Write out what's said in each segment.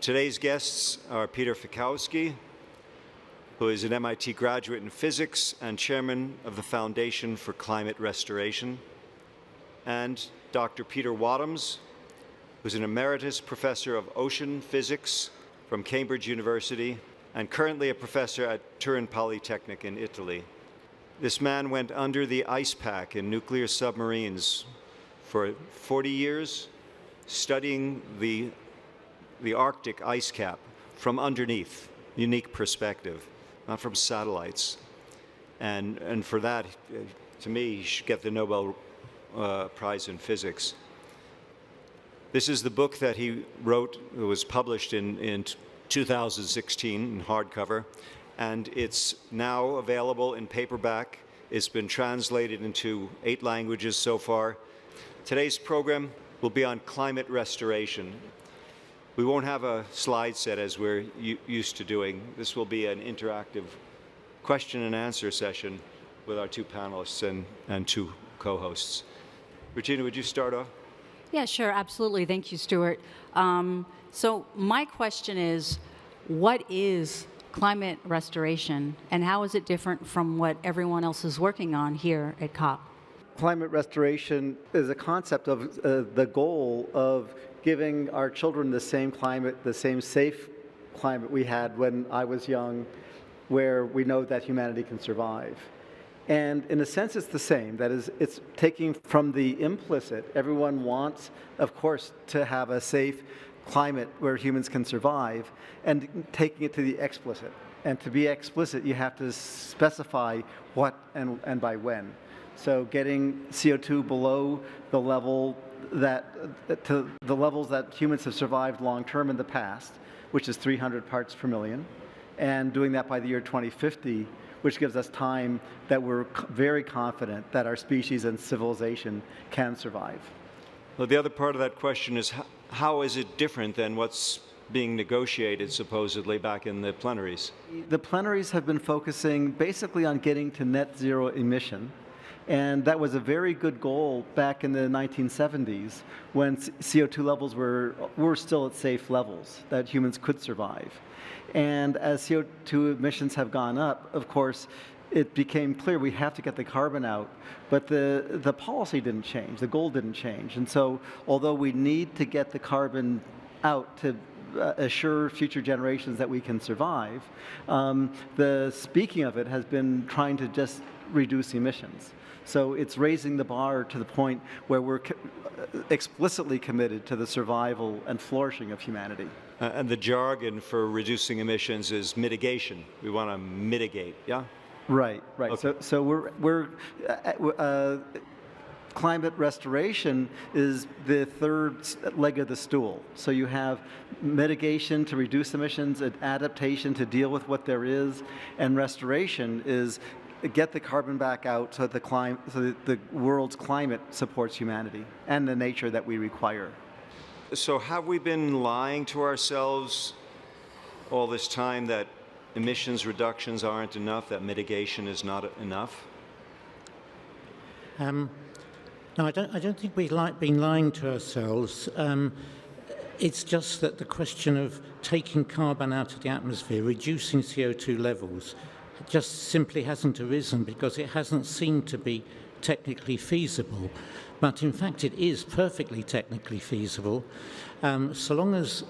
Today's guests are Peter Fiekowsky, who is an MIT graduate in physics and chairman of the Foundation for Climate Restoration, and Dr. Peter Wadhams, who's an emeritus professor of ocean physics from Cambridge University and currently a professor at Turin Polytechnic in Italy. This man went under the ice pack in nuclear submarines for 40 years, studying the Arctic ice cap from underneath, unique perspective, not from satellites. And for that, to me, he should get the Nobel Prize in Physics. This is the book that he wrote. It was published in 2016 in hardcover, and it's now available in paperback. It's been translated into 8 languages so far. Today's program will be on climate restoration. We won't have a slide set as we're used to doing. This will be an interactive question and answer session with our 2 panelists and 2 co-hosts. Regina, would you start off? Yeah, sure, absolutely. Thank you, Stuart. So my question is, what is climate restoration, and how is it different from what everyone else is working on here at COP? Climate restoration is a concept of the goal of giving our children the same climate, the same safe climate we had when I was young, where we know that humanity can survive. And in a sense, it's the same. That is, it's taking from the implicit. Everyone wants, of course, to have a safe climate where humans can survive, and taking it to the explicit. And to be explicit, you have to specify what and by when. So getting CO2 below the level to the levels that humans have survived long-term in the past, which is 300 parts per million, and doing that by the year 2050, which gives us time that we're very confident that our species and civilization can survive. Well, the other part of that question is, how is it different than what's being negotiated supposedly back in the plenaries? The plenaries have been focusing basically on getting to net zero emission. And that was a very good goal back in the 1970s when CO2 levels were still at safe levels that humans could survive. And as CO2 emissions have gone up, of course, it became clear we have to get the carbon out, but the policy didn't change, the goal didn't change. And so although we need to get the carbon out to assure future generations that we can survive, the speaking of it has been trying to just reduce emissions. So it's raising the bar to the point where we're explicitly committed to the survival and flourishing of humanity. And the jargon for reducing emissions is mitigation. We want to mitigate, yeah? Right. Okay. So we're climate restoration is the third leg of the stool. So you have mitigation to reduce emissions, adaptation to deal with what there is, and restoration is get the carbon back out so that the world's climate supports humanity and the nature that we require. So have we been lying to ourselves all this time that emissions reductions aren't enough, that mitigation is not enough? No, I don't think we've been lying to ourselves. It's just that the question of taking carbon out of the atmosphere, reducing CO2 levels, just simply hasn't arisen because it hasn't seemed to be technically feasible. But in fact, it is perfectly technically feasible, so long as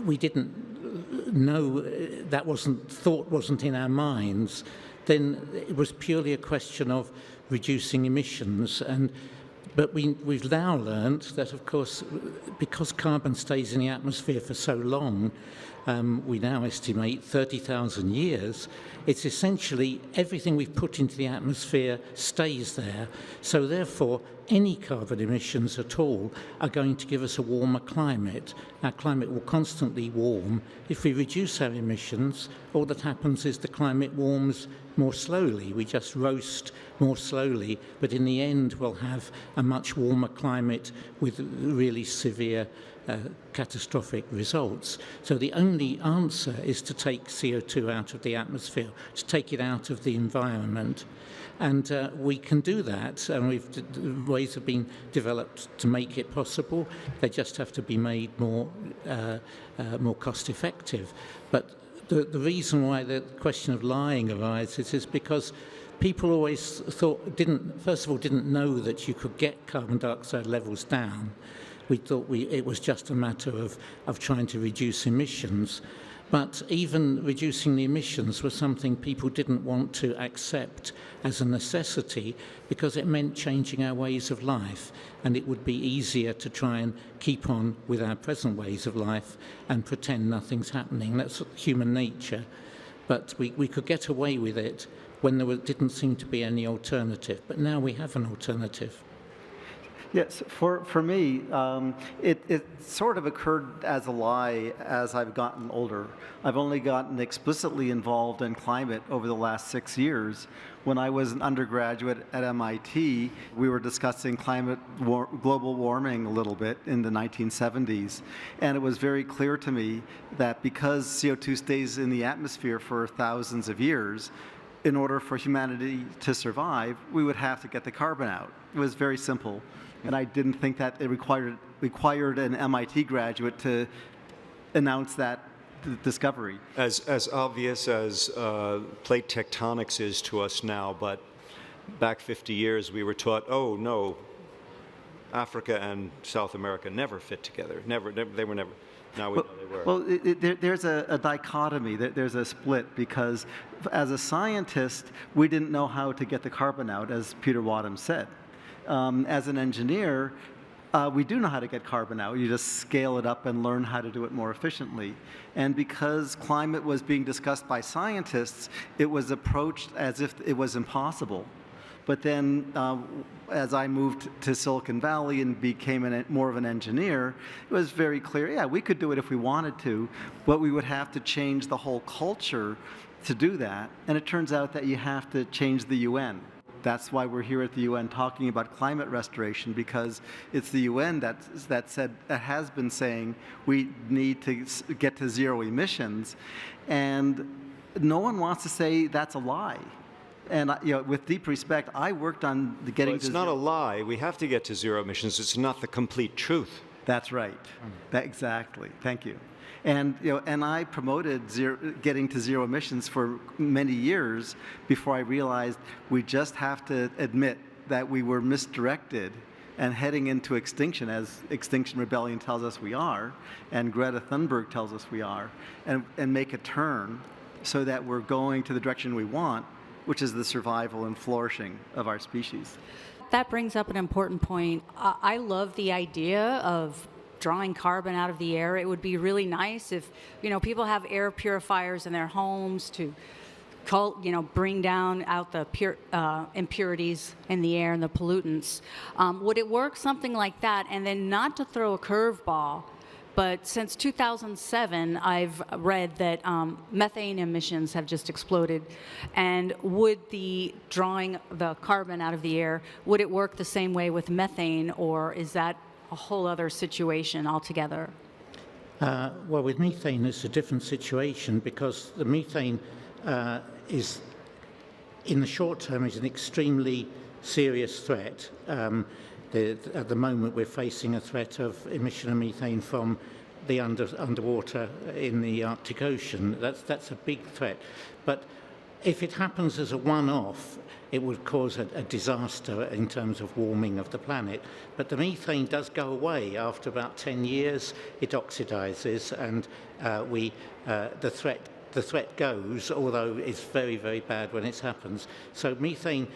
we didn't know that wasn't in our minds. Then it was purely a question of reducing emissions. But we've now learned that, of course, because carbon stays in the atmosphere for so long, we now estimate 30,000 years, it's essentially everything we've put into the atmosphere stays there. So therefore, any carbon emissions at all are going to give us a warmer climate. Our climate will constantly warm. If we reduce our emissions, all that happens is the climate warms more slowly. We just roast more slowly, but in the end we'll have a much warmer climate with really severe catastrophic results. So the only answer is to take CO2 out of the atmosphere, to take it out of the environment. And we can do that, and ways have been developed to make it possible. They just have to be made more cost effective. But the reason why the question of lying arises is because people always didn't know that you could get carbon dioxide levels down. We thought it was just a matter of trying to reduce emissions. But even reducing the emissions was something people didn't want to accept as a necessity because it meant changing our ways of life, and it would be easier to try and keep on with our present ways of life and pretend nothing's happening. That's human nature. But we could get away with it when there didn't seem to be any alternative. But now we have an alternative. Yes, for me, it sort of occurred as a lie as I've gotten older. I've only gotten explicitly involved in climate over the last 6 years. When I was an undergraduate at MIT, we were discussing global warming a little bit in the 1970s, and it was very clear to me that because CO2 stays in the atmosphere for thousands of years, in order for humanity to survive, we would have to get the carbon out. It was very simple. And I didn't think that it required an MIT graduate to announce that discovery. As obvious as plate tectonics is to us now, but back 50 years we were taught, oh no, Africa and South America never fit together. Never, they were never. Now we know they were. Well, there's a dichotomy, there's a split, because as a scientist, we didn't know how to get the carbon out, as Peter Wadhams said. As an engineer, we do know how to get carbon out. You just scale it up and learn how to do it more efficiently. And because climate was being discussed by scientists, it was approached as if it was impossible. But then, as I moved to Silicon Valley and became more of an engineer, it was very clear, yeah, we could do it if we wanted to, but we would have to change the whole culture to do that. And it turns out that you have to change the UN. That's why we're here at the UN talking about climate restoration, because it's the UN that has been saying we need to get to zero emissions, and no one wants to say that's a lie. And with deep respect, I worked on getting well, it's to not a lie. We have to get to zero emissions. It's not the complete truth. That's right. Exactly. Thank you. And and I promoted getting to zero emissions for many years before I realized we just have to admit that we were misdirected and heading into extinction, as Extinction Rebellion tells us we are, and Greta Thunberg tells us we are, and make a turn so that we're going to the direction we want, which is the survival and flourishing of our species. That brings up an important point. I love the idea of drawing carbon out of the air. It would be really nice if, people have air purifiers in their homes to, bring down out the impurities in the air and the pollutants. Would it work something like that? And then, not to throw a curveball, but since 2007, I've read that methane emissions have just exploded. And would the drawing the carbon out of the air, would it work the same way with methane, or is that a whole other situation altogether? Well, with methane, it's a different situation, because the methane is, in the short term, is an extremely serious threat. At the moment, we're facing a threat of emission of methane from the underwater in the Arctic Ocean. That's a big threat. But if it happens as a one-off, it would cause a disaster in terms of warming of the planet. But the methane does go away after about 10 years. It oxidizes, and the threat goes, although it's very, very bad when it happens. So methane,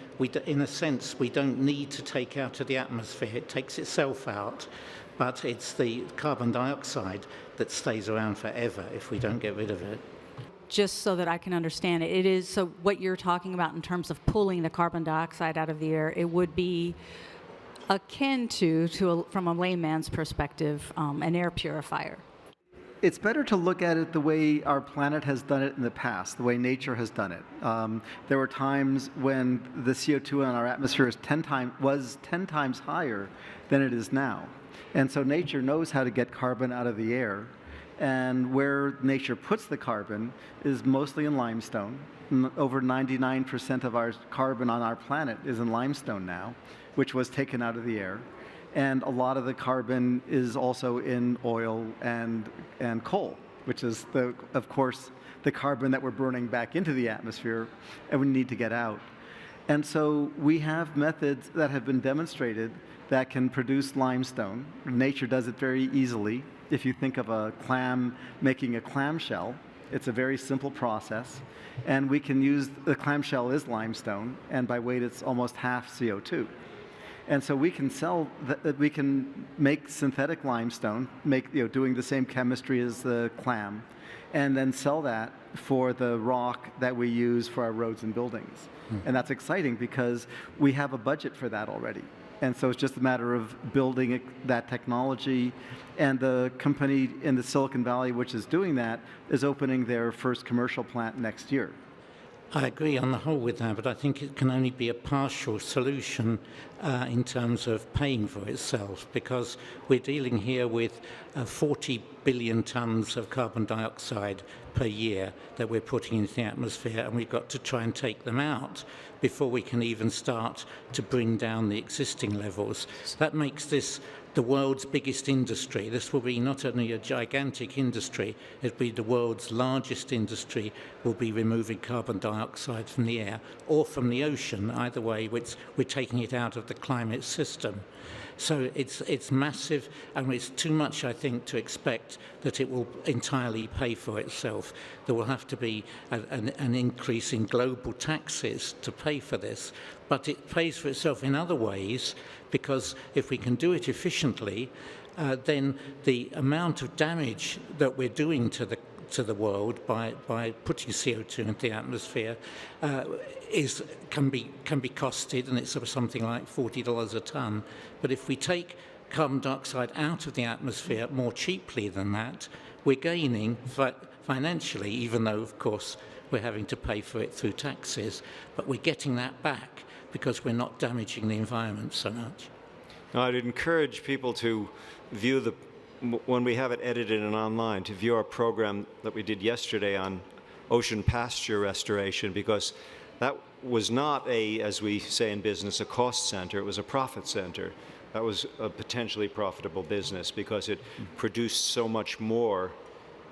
in a sense, we don't need to take out of the atmosphere. It takes itself out, but it's the carbon dioxide that stays around forever if we don't get rid of it. Just so that I can understand it, it is, so what you're talking about in terms of pulling the carbon dioxide out of the air, it would be akin to from a layman's perspective, an air purifier. it's better to look at it the way our planet has done it in the past, the way nature has done it. There were times when the CO2 in our atmosphere was 10 times higher than it is now. And so nature knows how to get carbon out of the air. And where nature puts the carbon is mostly in limestone. Over 99% of our carbon on our planet is in limestone now, which was taken out of the air. And a lot of the carbon is also in oil and coal, which is, of course, the carbon that we're burning back into the atmosphere and we need to get out. And so we have methods that have been demonstrated that can produce limestone. Nature does it very easily. If you think of a clam making a clamshell, it's a very simple process. And we can use, the clamshell is limestone, and by weight it's almost half CO2. And so we can we can make synthetic limestone, doing the same chemistry as the clam, and then sell that for the rock that we use for our roads and buildings. And that's exciting because we have a budget for that already. And so it's just a matter of building that technology. And the company in the Silicon Valley which is doing that is opening their first commercial plant next year. I agree on the whole with that, but I think it can only be a partial solution in terms of paying for itself, because we're dealing here with 40 billion tons of carbon dioxide per year that we're putting into the atmosphere, and we've got to try and take them out before we can even start to bring down the existing levels. That makes this the world's biggest industry. This will be not only a gigantic industry, it'll be the world's largest industry, will be removing carbon dioxide from the air or from the ocean. Either way, which we're taking it out of the climate system. So it's massive, and it's too much, I think, to expect that it will entirely pay for itself. There will have to be an increase in global taxes to pay for this, but it pays for itself in other ways, because if we can do it efficiently, then the amount of damage that we're doing to the world by putting CO2 into the atmosphere can be costed, and it's something like $40 a ton. But if we take carbon dioxide out of the atmosphere more cheaply than that, we're gaining financially, even though, of course, we're having to pay for it through taxes, but we're getting that back because we're not damaging the environment so much. Now, I'd encourage people to view when we have it edited and online, to view our program that we did yesterday on ocean pasture restoration, because that was not as we say in business, a cost center. It was a profit center. That was a potentially profitable business because it produced so much more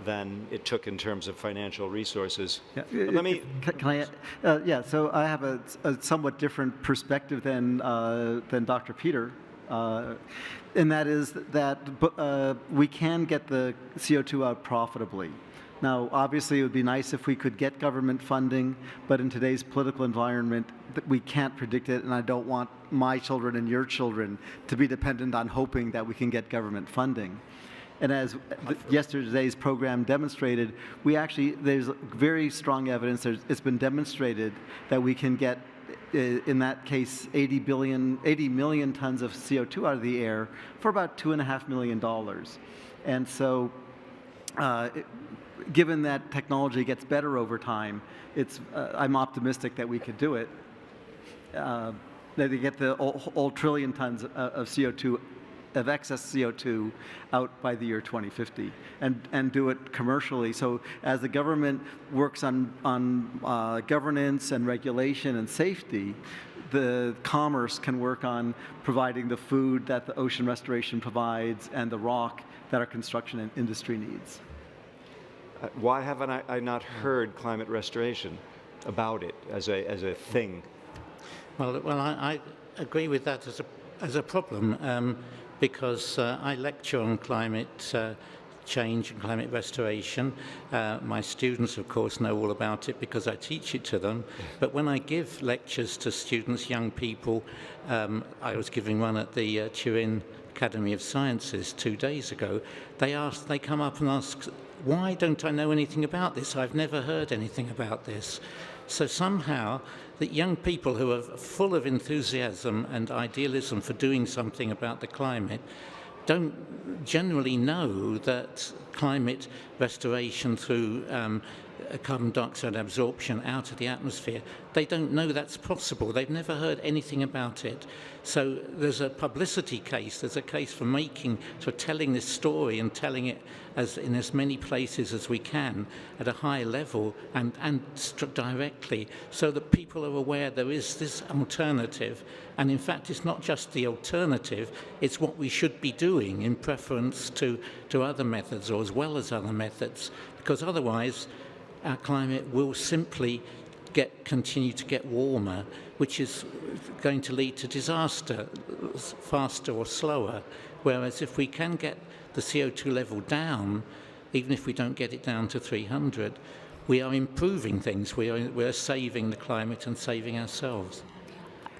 than it took in terms of financial resources. Yeah. Let me. Can I? Yeah. So I have a somewhat different perspective than Dr. Peter, and that is that we can get the CO2 out profitably. Now, obviously, it would be nice if we could get government funding, but in today's political environment, we can't predict it, and I don't want my children and your children to be dependent on hoping that we can get government funding. And as yesterday's program demonstrated, there's very strong evidence, it's been demonstrated that we can get, in that case, 80 million tons of CO2 out of the air for about $2.5 million. And so, given that technology gets better over time, I'm optimistic that we could do it. That they get the whole trillion tons of CO2, of excess CO2 out by the year 2050, and do it commercially. So as the government works on governance and regulation and safety, the commerce can work on providing the food that the ocean restoration provides and the rock that our construction industry needs. Why haven't I not heard climate restoration about it as a thing? Well, I agree with that as a problem, because I lecture on climate change and climate restoration. My students, of course, know all about it because I teach it to them. But when I give lectures to students, young people, I was giving one at the Turin Academy of Sciences 2 days ago. They come up and ask, why don't I know anything about this? I've never heard anything about this. So somehow, the young people who are full of enthusiasm and idealism for doing something about the climate don't generally know that climate restoration through carbon dioxide absorption out of the atmosphere, they don't know that's possible. They've never heard anything about it. So there's a publicity case, there's a case for telling this story and telling it in as many places as we can at a high level and directly, so that people are aware there is this alternative. And in fact, it's not just the alternative, it's what we should be doing in preference to other methods, or as well as other methods, because otherwise our climate will simply continue to get warmer, which is going to lead to disaster, faster or slower. Whereas if we can get the CO2 level down, even if we don't get it down to 300, we are improving things. We're saving the climate and saving ourselves.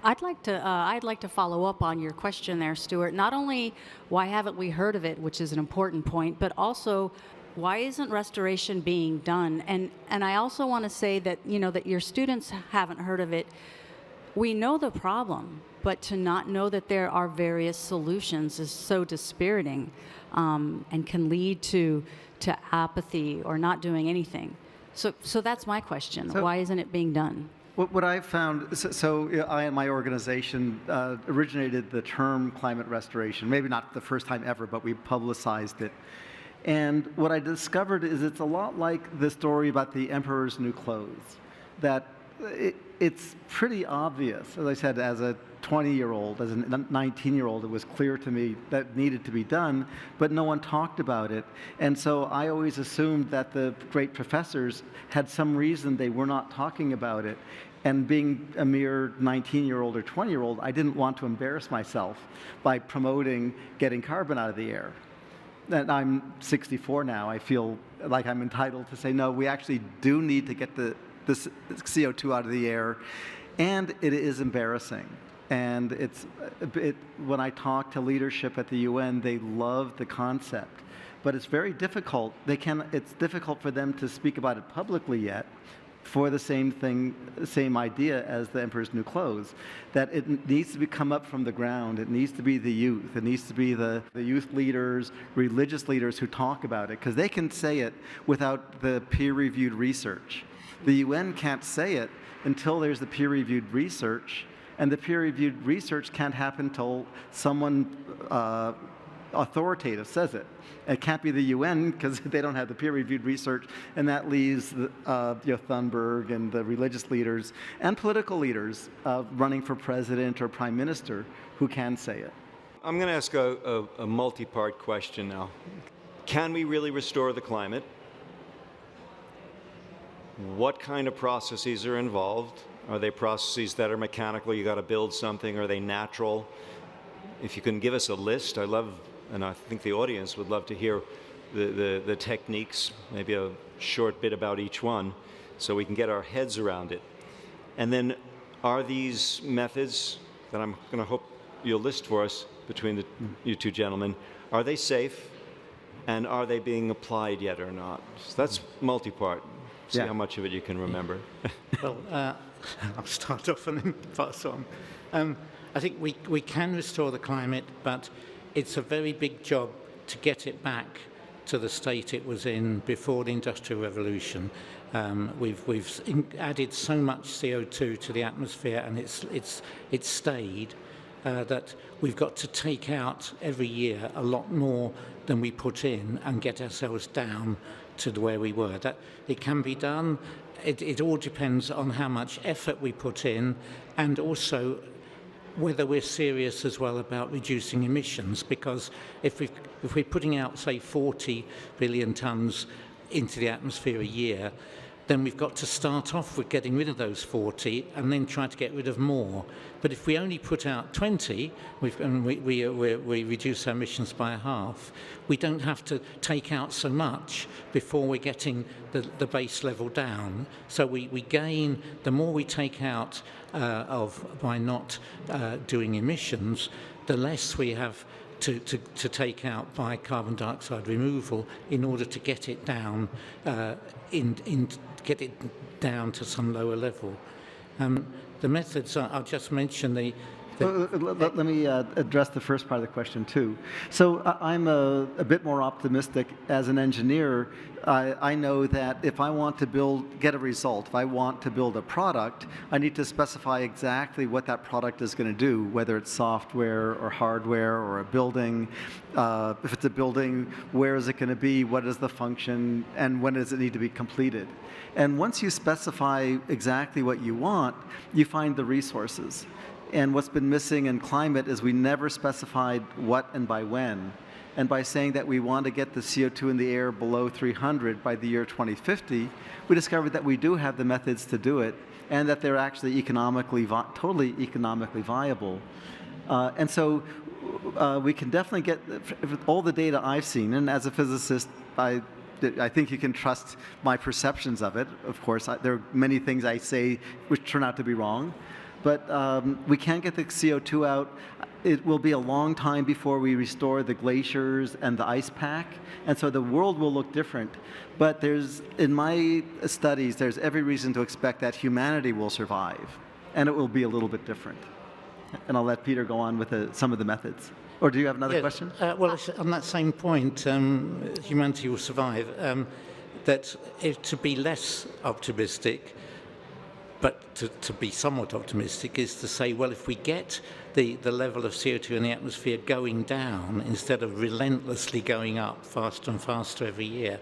I'd like to follow up on your question there, Stuart. Not only why haven't we heard of it, which is an important point, but also why isn't restoration being done? And I also want to say that, that your students haven't heard of it. We know the problem, but to not know that there are various solutions is so dispiriting, and can lead to apathy or not doing anything. So that's my question. Why isn't it being done? What I've found, I and my organization originated the term climate restoration, maybe not the first time ever, but we publicized it. And what I discovered is it's a lot like the story about the emperor's new clothes, that it's pretty obvious. As I said, as a 20-year-old, as a 19-year-old, it was clear to me that needed to be done, but no one talked about it. And so I always assumed that the great professors had some reason they were not talking about it. And being a mere 19-year-old or 20-year-old, I didn't want to embarrass myself by promoting getting carbon out of the air. And I'm 64 now. I feel like I'm entitled to say, no, we actually do need to get the CO2 out of the air. And it is embarrassing. And when I talk to leadership at the UN, they love the concept. But it's very difficult. It's difficult for them to speak about it publicly yet, for the same idea as the emperor's new clothes, that it needs to come up from the ground. It needs to be the youth. It needs to be the youth leaders, religious leaders who talk about it, because they can say it without the peer-reviewed research. The UN can't say it until there's the peer-reviewed research, and the peer-reviewed research can't happen until someone authoritative says it. It can't be the UN because they don't have the peer-reviewed research, and that leaves Thunberg and the religious leaders and political leaders running for president or prime minister who can say it. I'm going to ask a multi-part question now. Can we really restore the climate? What kind of processes are involved? Are they processes that are mechanical? You got to build something. Are they natural? If you can give us a list, and I think the audience would love to hear the techniques, maybe a short bit about each one, so we can get our heads around it. And then, are these methods that I'm going to hope you'll list for us between you two gentlemen, are they safe, and are they being applied yet or not? So that's multi-part. See how much of it you can remember. Well, I'll start off and then pass on. I think we can restore the climate, but it's a very big job to get it back to the state it was in before the Industrial Revolution. We've added so much CO2 to the atmosphere, and it's stayed, that we've got to take out every year a lot more than we put in and get ourselves down to where we were. That it can be done. It all depends on how much effort we put in, and also whether we're serious as well about reducing emissions, because if we're putting out, say, 40 billion tonnes into the atmosphere a year, then we've got to start off with getting rid of those 40 and then try to get rid of more. But if we only put out 20, and we reduce our emissions by a half, we don't have to take out so much before we're getting the base level down. So we gain, the more we take out by not doing emissions, the less we have to take out by carbon dioxide removal in order to get it down get it down to some lower level. The methods, I'll just mention Let me address the first part of the question, too. So I'm a bit more optimistic as an engineer. I know that if I want to get a result, if I want to build a product, I need to specify exactly what that product is going to do, whether it's software or hardware or a building. If it's a building, where is it going to be, what is the function, and when does it need to be completed? And once you specify exactly what you want, you find the resources. And what's been missing in climate is we never specified what and by when. And by saying that we want to get the CO2 in the air below 300 by the year 2050, we discovered that we do have the methods to do it, and that they're actually totally economically viable. And so we can definitely get all the data I've seen, and as a physicist, I think you can trust my perceptions of it. Of course, there are many things I say which turn out to be wrong. But we can't get the CO2 out. It will be a long time before we restore the glaciers and the ice pack, and so the world will look different. But in my studies, there's every reason to expect that humanity will survive, and it will be a little bit different. And I'll let Peter go on with some of the methods. Or do you have another question? Well, on that same point, humanity will survive. To be less optimistic, but to be somewhat optimistic, is to say, well, if we get the level of CO2 in the atmosphere going down instead of relentlessly going up faster and faster every year,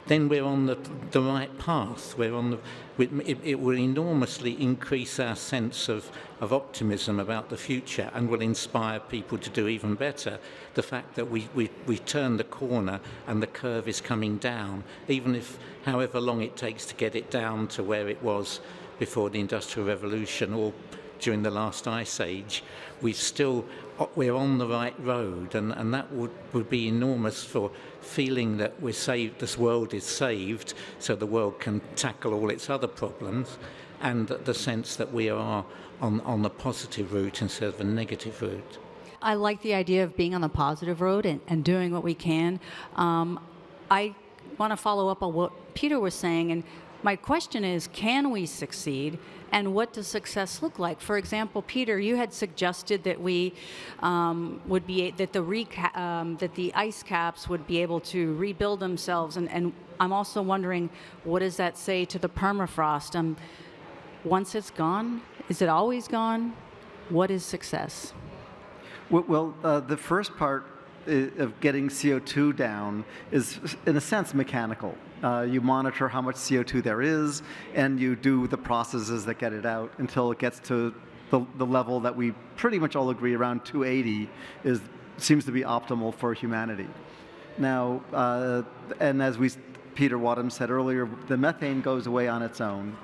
then we're on the right path. It will enormously increase our sense of optimism about the future, and will inspire people to do even better. The fact that we've turned the corner and the curve is coming down, even if however long it takes to get it down to where it was before the Industrial Revolution or during the last ice age, we're on the right road, and that would be enormous for feeling that we're saved, this world is saved, so the world can tackle all its other problems, and the sense that we are on the positive route instead of the negative route. I like the idea of being on the positive road and doing what we can. I want to follow up on what Peter was saying, and my question is, can we succeed, and what does success look like? For example, Peter, you had suggested that that the ice caps would be able to rebuild themselves, and I'm also wondering, what does that say to the permafrost? Once it's gone, is it always gone? What is success? Well, the first part of getting CO2 down is, in a sense, mechanical. You monitor how much CO2 there is, and you do the processes that get it out until it gets to the level that we pretty much all agree around 280 seems to be optimal for humanity. Now, and as Peter Wadhams said earlier, the methane goes away on its own.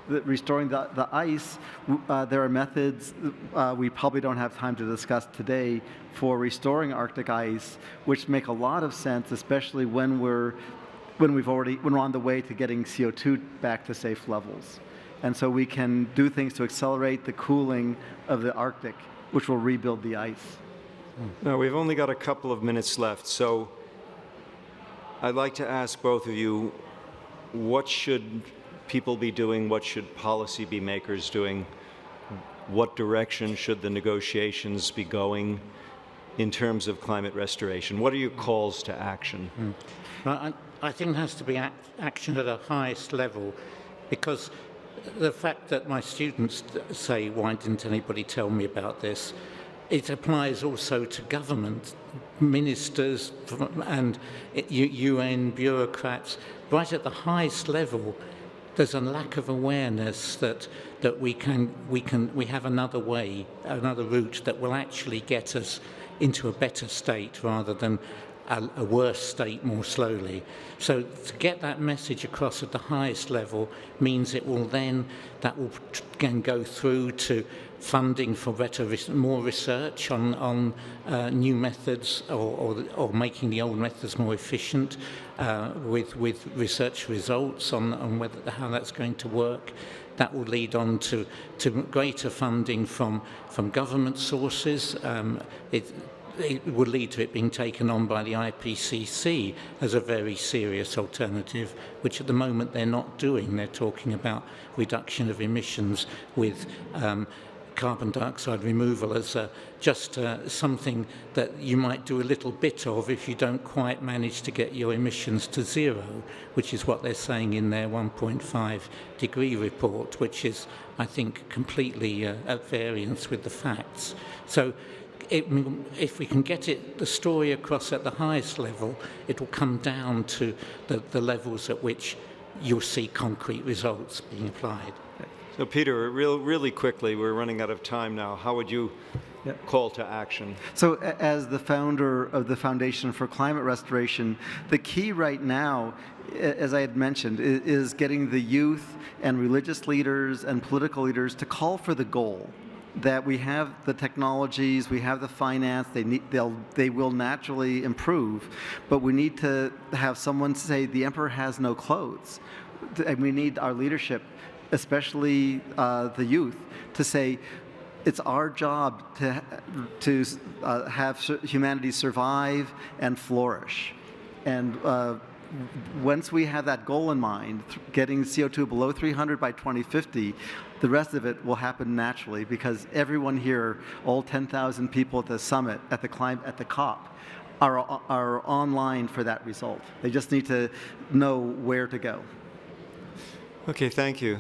Restoring the ice, there are methods we probably don't have time to discuss today for restoring Arctic ice, which make a lot of sense, especially when we're on the way to getting CO2 back to safe levels. And so we can do things to accelerate the cooling of the Arctic, which will rebuild the ice. Now, we've only got a couple of minutes left, so I'd like to ask both of you, what should people be doing? What should policy be makers doing? What direction should the negotiations be going in terms of climate restoration? What are your calls to action? Well, I think there has to be action at the highest level, because the fact that my students say, why didn't anybody tell me about this, it applies also to government, ministers and UN bureaucrats. Right at the highest level, there's a lack of awareness that we have another way, another route that will actually get us into a better state rather than a worse state more slowly. So to get that message across at the highest level means that will go through to funding for more research on new methods or making the old methods more efficient with research results on how that's going to work. That will lead on to greater funding from government sources. It would lead to it being taken on by the IPCC as a very serious alternative, which at the moment they're not doing. They're talking about reduction of emissions with carbon dioxide removal as just something that you might do a little bit of if you don't quite manage to get your emissions to zero, which is what they're saying in their 1.5 degree report, which is, I think, completely at variance with the facts. So if we can get the story across at the highest level, it will come down to the levels at which you'll see concrete results being applied. So Peter, really quickly, we're running out of time now. How would you call to action? So as the founder of the Foundation for Climate Restoration, the key right now, as I had mentioned, is getting the youth and religious leaders and political leaders to call for the goal that we have the technologies, we have the finance, they will naturally improve, but we need to have someone say the emperor has no clothes. And we need our leadership, especially the youth, to say it's our job to have humanity survive and flourish. And once we have that goal in mind, getting CO2 below 300 by 2050, the rest of it will happen naturally, because everyone here, all 10,000 people at the summit, at the COP, are online for that result. They just need to know where to go. Okay, thank you.